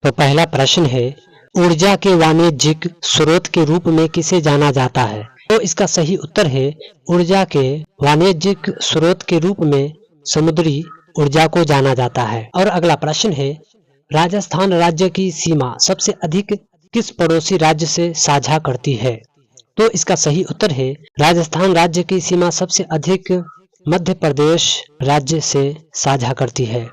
तो पहला प्रश्न है, ऊर्जा के वाणिज्यिक स्रोत के रूप में किसे जाना जाता है? तो इसका सही उत्तर है, ऊर्जा के वाणिज्यिक स्रोत के रूप में समुद्री ऊर्जा को जाना जाता है। और अगला प्रश्न है, राजस्थान राज्य की सीमा सबसे अधिक किस पड़ोसी राज्य से साझा करती है? तो इसका सही उत्तर है, राजस्थान राज्य की सीमा सबसे अधिक मध्य प्रदेश राज्य से साझा करती है।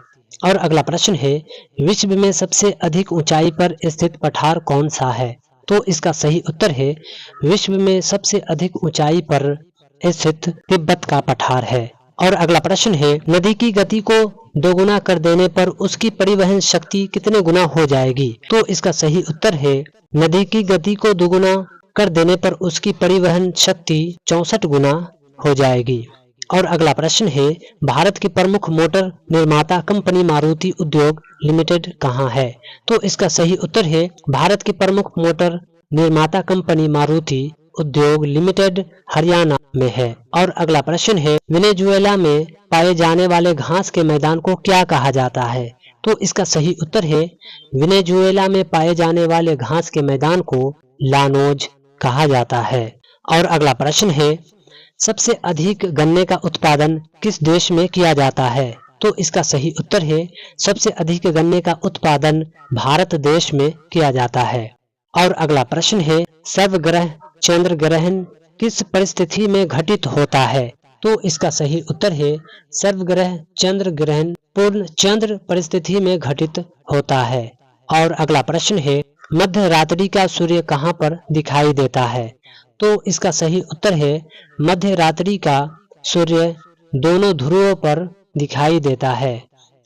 और अगला प्रश्न है, विश्व में सबसे अधिक ऊंचाई पर स्थित पठार कौन सा है? तो इसका सही उत्तर है, विश्व में सबसे अधिक ऊंचाई पर स्थित तिब्बत का पठार है। और अगला प्रश्न है, नदी की गति को दोगुना कर देने पर उसकी परिवहन शक्ति कितने गुना हो जाएगी? तो इसका सही उत्तर है, नदी की गति को दोगुना कर देने पर उसकी परिवहन शक्ति 64 गुना हो जाएगी। और अगला प्रश्न है, भारत की प्रमुख मोटर निर्माता कंपनी मारुति उद्योग लिमिटेड कहाँ है? तो इसका सही उत्तर है, भारत की प्रमुख मोटर निर्माता कंपनी मारुति उद्योग लिमिटेड हरियाणा में है। और अगला प्रश्न है, वेनेजुएला में पाए जाने वाले घास के मैदान को क्या कहा जाता है? तो इसका सही उत्तर है, वेनेजुएला में पाए जाने वाले घास के मैदान को लानोज कहा जाता है। और अगला प्रश्न है, सबसे अधिक गन्ने का उत्पादन किस देश में किया जाता है? तो इसका सही उत्तर है, सबसे अधिक गन्ने का उत्पादन भारत देश में किया जाता है। और अगला प्रश्न है, सर्वग्रह चंद्र ग्रहण किस परिस्थिति में घटित होता है? तो इसका सही उत्तर है, सर्वग्रह चंद्र ग्रहण पूर्ण चंद्र परिस्थिति में घटित होता है। और अगला प्रश्न है, मध्य रात्रि का सूर्य कहाँ पर दिखाई देता है? तो इसका सही उत्तर है, मध्य रात्रि का सूर्य दोनों ध्रुवों पर दिखाई देता है।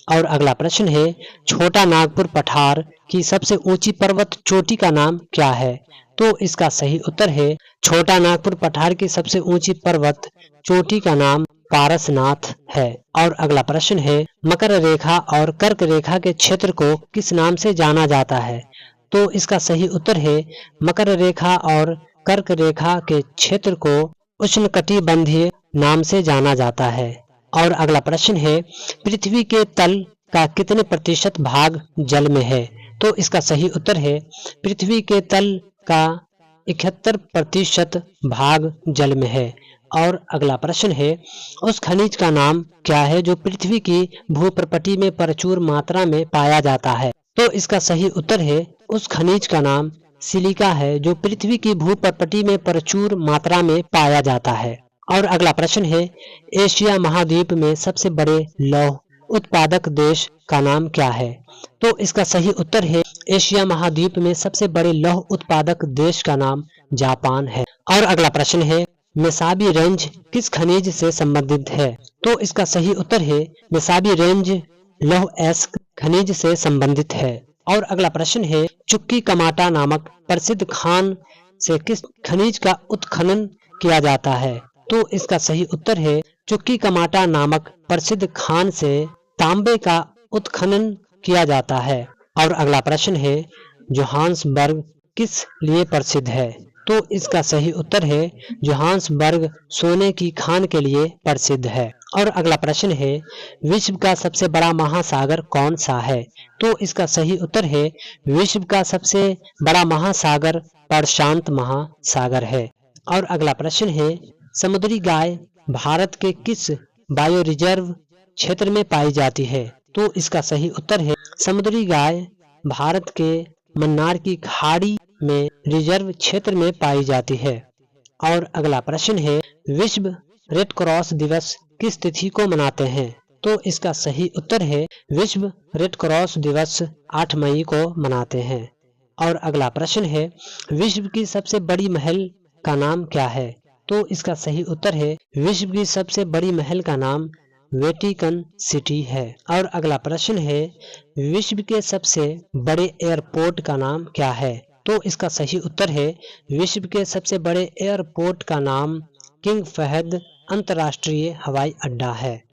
और अगला प्रश्न है, छोटा नागपुर पठार की सबसे ऊंची पर्वत चोटी का नाम क्या है? तो इसका सही उत्तर है, छोटा नागपुर पठार की सबसे ऊंची पर्वत चोटी का नाम पारसनाथ है। और अगला प्रश्न है, मकर रेखा और कर्क रेखा के क्षेत्र को किस नाम से जाना जाता है? तो इसका सही उत्तर है, मकर रेखा और कर्क रेखा के क्षेत्र को उष्णकटिबंधीय नाम से जाना जाता है। और अगला प्रश्न है, पृथ्वी के तल का कितने प्रतिशत भाग जल में है? तो इसका सही उत्तर है, पृथ्वी के तल का 71% भाग जल में है। और अगला प्रश्न है, उस खनिज का नाम क्या है जो पृथ्वी की भूप्रपटी में प्रचुर मात्रा में पाया जाता है? तो इसका सही उत्तर है, उस खनिज का नाम सिलिका है जो पृथ्वी की भूप्रपटी में प्रचुर मात्रा में पाया जाता है। और अगला प्रश्न है, एशिया महाद्वीप में सबसे बड़े लौह उत्पादक देश का नाम क्या है? तो इसका सही उत्तर है, एशिया महाद्वीप में सबसे बड़े लौह उत्पादक देश का नाम जापान है। और अगला प्रश्न है, मेसाबी रेंज किस खनिज से संबंधित है? तो इसका सही उत्तर है, मेसाबी रेंज लौह एस्क खनिज से संबंधित है। और अगला प्रश्न है, चुक्की कमाटा नामक प्रसिद्ध खान से किस खनिज का उत्खनन किया जाता है? तो इसका सही उत्तर है, चुक्की कमाटा नामक प्रसिद्ध खान से तांबे का उत्खनन किया जाता है। और अगला प्रश्न है, जोहान्सबर्ग किस लिए प्रसिद्ध है? तो इसका सही उत्तर है, जोहान्सबर्ग सोने की खान के लिए प्रसिद्ध है। और अगला प्रश्न है, विश्व का सबसे बड़ा महासागर कौन सा है? तो इसका सही उत्तर है, विश्व का सबसे बड़ा महासागर प्रशांत महासागर है। और अगला प्रश्न है, समुद्री गाय भारत के किस बायो रिजर्व क्षेत्र में पाई जाती है? तो इसका सही उत्तर है, समुद्री गाय भारत के मन्नार की खाड़ी में रिजर्व क्षेत्र में पाई जाती है। और अगला प्रश्न है, विश्व रेड क्रॉस दिवस किस तिथि को मनाते हैं? तो इसका सही उत्तर है, विश्व रेड क्रॉस दिवस 8 मई को मनाते हैं। और अगला प्रश्न है, विश्व की सबसे बड़ी महल का नाम क्या है? तो इसका सही उत्तर है, विश्व की सबसे बड़ी महल का नाम वेटिकन सिटी है। और अगला प्रश्न है, विश्व के सबसे बड़े एयरपोर्ट का नाम क्या है? तो इसका सही उत्तर है, विश्व के सबसे बड़े एयरपोर्ट का नाम किंग फहद अंतर्राष्ट्रीय हवाई अड्डा है।